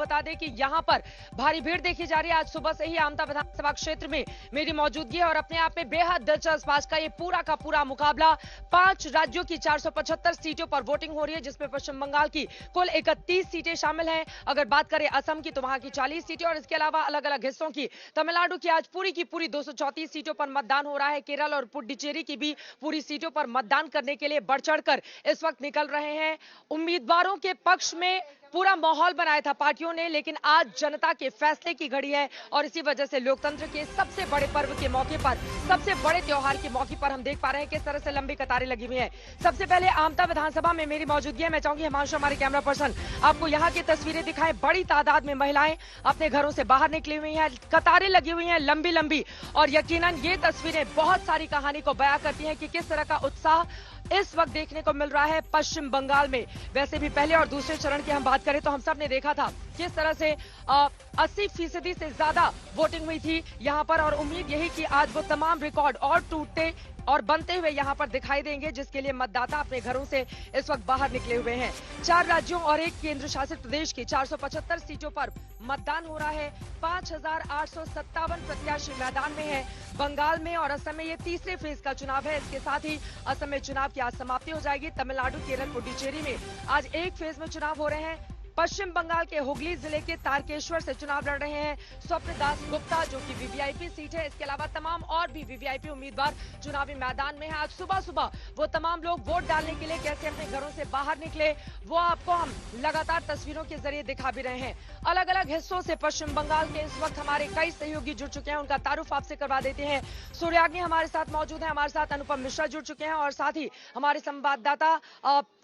बता दें कि यहाँ पर भारी भीड़ देखी जा रही है। आज सुबह से ही आमता विधानसभा क्षेत्र में मेरी मौजूदगी है और अपने आप में बेहद दिलचस्प आज का ये पूरा का पूरा मुकाबला 5 राज्यों की 475 सीटों पर वोटिंग हो रही है, जिसमें पश्चिम बंगाल की कुल 31 सीटें शामिल हैं। अगर बात करें असम की तो वहां की 40 सीटें और इसके अलावा अलग अलग हिस्सों की तमिलनाडु की आज पूरी की पूरी 234 सीटों पर मतदान हो रहा है। केरल और पुडुचेरी की भी पूरी सीटों पर मतदान करने के लिए बढ़ चढ़कर इस वक्त निकल रहे हैं। उम्मीदवारों के पक्ष में पूरा माहौल बनाया था पार्टियों ने, लेकिन आज जनता के फैसले की घड़ी है और इसी वजह से लोकतंत्र के सबसे बड़े पर्व के मौके पर, सबसे बड़े त्योहार के मौके पर हम देख पा रहे हैं किस तरह से लंबी कतारें लगी हुई हैं। सबसे पहले आमता विधानसभा में मेरी मौजूदगी है। मैं चाहूंगी हिमांशु हमारे कैमरा पर्सन आपको यहाँ की तस्वीरें दिखाएं। बड़ी तादाद में महिलाएं अपने घरों से बाहर निकली हुई हैं, कतारें लगी हुई हैं लंबी लंबी, और यकीनन ये तस्वीरें बहुत सारी कहानी को बयां करती हैं कि किस तरह का उत्साह इस वक्त देखने को मिल रहा है पश्चिम बंगाल में। वैसे भी पहले और दूसरे चरण की हम बात करें तो हम सब ने देखा था किस तरह से 80% से ज्यादा वोटिंग हुई थी यहाँ पर, और उम्मीद यही कि आज वो तमाम रिकॉर्ड और टूटते और बनते हुए यहाँ पर दिखाई देंगे, जिसके लिए मतदाता अपने घरों से इस वक्त बाहर निकले हुए हैं। 4 राज्यों और 1 केंद्र शासित प्रदेश की 475 सीटों पर मतदान हो रहा है। 5857 प्रत्याशी मैदान में है। बंगाल में और असम में ये तीसरे फेज का चुनाव है। इसके साथ ही असम में चुनाव की आज समाप्ति हो जाएगी। तमिलनाडु, केरल, पुडुचेरी में आज एक फेज में चुनाव हो रहे हैं। पश्चिम बंगाल के हुगली जिले के तारकेश्वर से चुनाव लड़ रहे हैं स्वप्न दास गुप्ता, जो कि वीवीआईपी सीट है। इसके अलावा तमाम और भी वीवीआईपी उम्मीदवार चुनावी मैदान में हैं। आज सुबह सुबह वो तमाम लोग वोट डालने के लिए कैसे अपने घरों से बाहर निकले, वो आपको हम लगातार तस्वीरों के जरिए दिखा भी रहे हैं। अलग अलग हिस्सों से पश्चिम बंगाल के इस वक्त हमारे कई सहयोगी जुड़ चुके हैं, उनका तारुफ आपसे करवा देते हैं। सूर्याग्नि हमारे साथ मौजूद है, हमारे साथ अनुपम मिश्रा जुड़ चुके हैं और साथ ही हमारे संवाददाता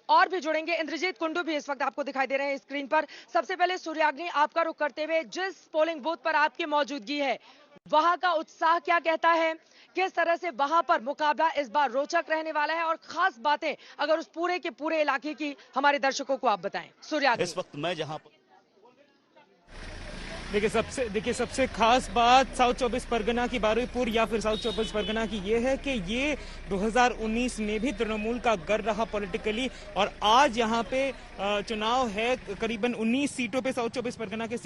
और भी जुड़ेंगे। इंद्रजीत कुंडू भी इस वक्त आपको दिखाई दे रहे हैं स्क्रीन पर। सबसे पहले सूर्याग्नि, आपका रुख करते हुए, जिस पोलिंग बूथ पर आपकी मौजूदगी है वहां का उत्साह क्या कहता है, किस तरह से वहां पर मुकाबला इस बार रोचक रहने वाला है, और खास बातें अगर उस पूरे के पूरे इलाके की हमारे दर्शकों को आप बताएं। सूर्याग्नि, इस वक्त मैं जहां देखिए सबसे खास बात साउथ 24 परगना की बारुईपुर या फिर साउथ 24 परगना की ये है कि ये 2019 में भी तृणमूल का गढ़ रहा पॉलिटिकली, और आज यहाँ पे चुनाव है। करीबन 19 सीटों पे साउथ 24 परगना के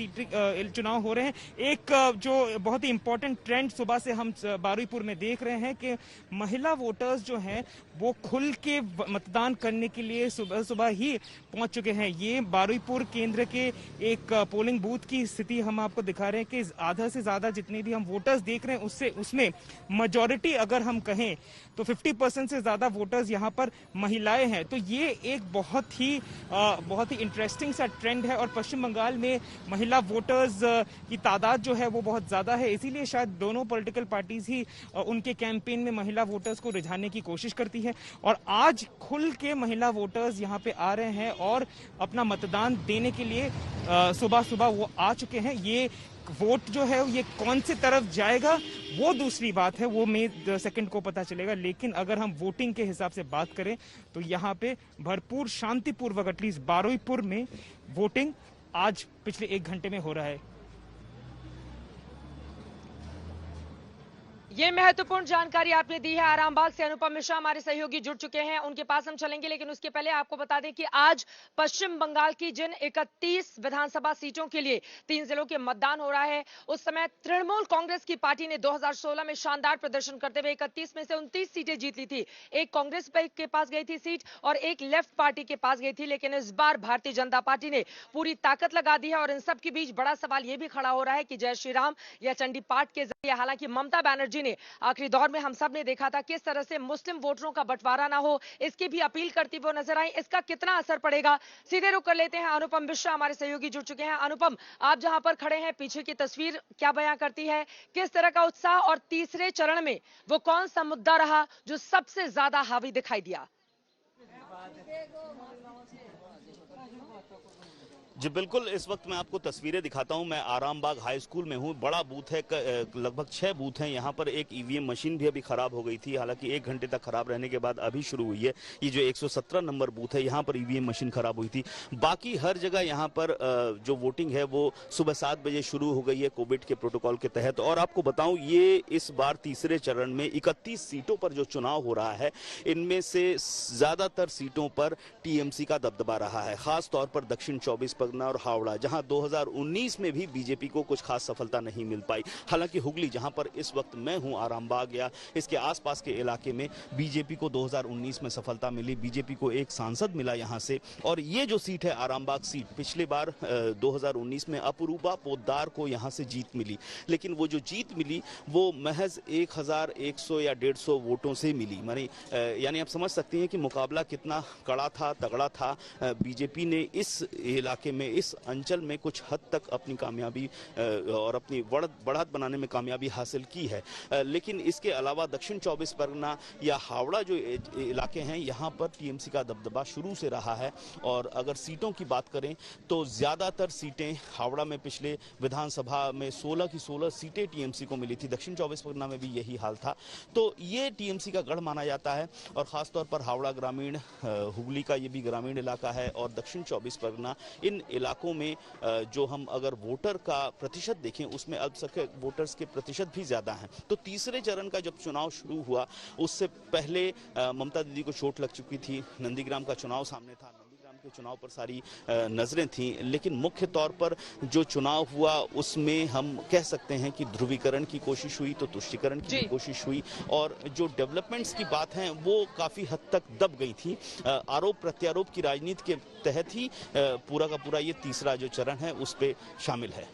चुनाव हो रहे हैं। एक जो बहुत ही इंपॉर्टेंट ट्रेंड सुबह से हम बारुईपुर में देख रहे हैं कि महिला वोटर्स जो हैं वो खुल के मतदान करने के लिए सुबह सुबह ही पहुंच चुके हैं। ये बारुईपुर केंद्र के एक पोलिंग बूथ की स्थिति हम आपको दिखा रहे हैं कि आधा से ज्यादा जितने भी हम वोटर्स देख रहे हैं उसमें मेजॉरिटी अगर हम कहें तो 50% से ज्यादा वोटर्स यहाँ पर महिलाएं हैं। तो ये एक बहुत ही इंटरेस्टिंग सा ट्रेंड है, और पश्चिम बंगाल में महिला वोटर्स की तादाद जो है वो बहुत ज्यादा है। इसीलिए शायद दोनों पॉलिटिकल पार्टीज ही उनके कैंपेन में महिला वोटर्स को रिझाने की कोशिश करती है, और आज खुल के महिला वोटर्स यहाँ पे आ रहे हैं और अपना मतदान देने के लिए सुबह सुबह वो आ चुके हैं। ये वोट जो है ये कौन सी तरफ जाएगा वो दूसरी बात है, वो मई 2 को पता चलेगा। लेकिन अगर हम वोटिंग के हिसाब से बात करें तो यहाँ पे भरपूर शांतिपूर्वक एटलीस्ट बारुईपुर में वोटिंग आज पिछले 1 घंटे में हो रहा है। ये महत्वपूर्ण जानकारी आपने दी है। आरामबाग से अनुपम मिश्रा हमारे सहयोगी जुड़ चुके हैं, उनके पास हम चलेंगे, लेकिन उसके पहले आपको बता दें कि आज पश्चिम बंगाल की जिन 31 विधानसभा सीटों के लिए 3 जिलों के मतदान हो रहा है, उस समय तृणमूल कांग्रेस की पार्टी ने 2016 में शानदार प्रदर्शन करते हुए 31 में से 29 सीटें जीत ली थी। एक कांग्रेस के पास गई थी सीट और एक लेफ्ट पार्टी के पास गई थी, लेकिन इस बार भारतीय जनता पार्टी ने पूरी ताकत लगा दी है। और इन सब के बीच बड़ा सवाल यह भी खड़ा हो रहा है कि जय श्री राम या चंडी पाठ के जरिए, हालांकि ममता बनर्जी आखिरी दौर में हम सब ने देखा था किस तरह से मुस्लिम वोटरों का बंटवारा ना हो, इसकी भी अपील करती वो नजर आई। इसका कितना असर पड़ेगा, सीधे रुक कर लेते हैं। अनुपम मिश्रा हमारे सहयोगी जुड़ चुके हैं। अनुपम, आप जहां पर खड़े हैं, पीछे की तस्वीर क्या बयां करती है, किस तरह का उत्साह, और तीसरे चरण में वो कौन सा मुद्दा रहा जो सबसे ज्यादा हावी दिखाई दिया? जी बिल्कुल, इस वक्त मैं आपको तस्वीरें दिखाता हूं। मैं आरामबाग हाई स्कूल में हूं। बड़ा बूथ है, लगभग 6 बूथ हैं। यहां पर एक ईवीएम मशीन भी अभी खराब हो गई थी, हालांकि 1 घंटे तक खराब रहने के बाद अभी शुरू हुई है। ये जो 117 नंबर बूथ है, यहां पर ईवीएम मशीन खराब हुई थी। बाकी हर जगह यहां पर जो वोटिंग है वो सुबह 7 बजे शुरू हो गई है कोविड के प्रोटोकॉल के तहत। और आपको बताऊं, ये इस बार तीसरे चरण में 31 सीटों पर जो चुनाव हो रहा है, इनमें से ज्यादातर सीटों पर टीएमसी का दबदबा रहा है। खास तौर पर दक्षिण 24 परगना और हावड़ा, जहां 2019 में भी बीजेपी को कुछ खास सफलता नहीं मिल पाई। हालांकि हुगली, जहां पर इस वक्त मैं हूं, आरामबाग या इसके आसपास के इलाके में बीजेपी को 2019 में सफलता मिली। बीजेपी को एक सांसद मिला यहां से, और ये जो सीट है आरामबाग सीट, पिछले बार 2019 में अपरूपा पोद्दार को यहां से जीत मिली, लेकिन वो जो जीत मिली वो महज 1100 या 150 वोटों से मिली। यानी आप समझ सकते हैं कि मुकाबला कितना कड़ा था, तगड़ा था। बीजेपी ने इस इलाके में, इस अंचल में कुछ हद तक अपनी कामयाबी और अपनी बढ़त बनाने में कामयाबी हासिल की है। लेकिन इसके अलावा दक्षिण 24 परगना या हावड़ा जो इलाके हैं, यहाँ पर टीएमसी का दबदबा शुरू से रहा है। और अगर सीटों की बात करें तो ज्यादातर सीटें हावड़ा में पिछले विधानसभा में 16 की 16 सीटें टीएमसी को मिली थी। दक्षिण 24 परगना में भी यही हाल था। तो ये टीएमसी का गढ़ माना जाता है, और खासतौर पर हावड़ा ग्रामीण, हुगली का ये भी ग्रामीण इलाका है, और दक्षिण 24 परगना, इन इलाकों में जो हम अगर वोटर का प्रतिशत देखें उसमें अल्पसंख्यक वोटर्स के प्रतिशत भी ज्यादा हैं। तो तीसरे चरण का जब चुनाव शुरू हुआ उससे पहले ममता दीदी को चोट लग चुकी थी, नंदीग्राम का चुनाव सामने था, नंदीग्राम के चुनाव पर सारी नजरें थीं। लेकिन मुख्य तौर पर जो चुनाव हुआ उसमें हम कह सकते हैं कि ध्रुवीकरण की कोशिश हुई तो तुष्टीकरण की कोशिश हुई, और जो डेवलपमेंट्स की बात है वो काफी हद तक दब गई थी। आरोप प्रत्यारोप की राजनीति के तहत ही पूरा का पूरा ये तीसरा जो चरण है उस पे शामिल है।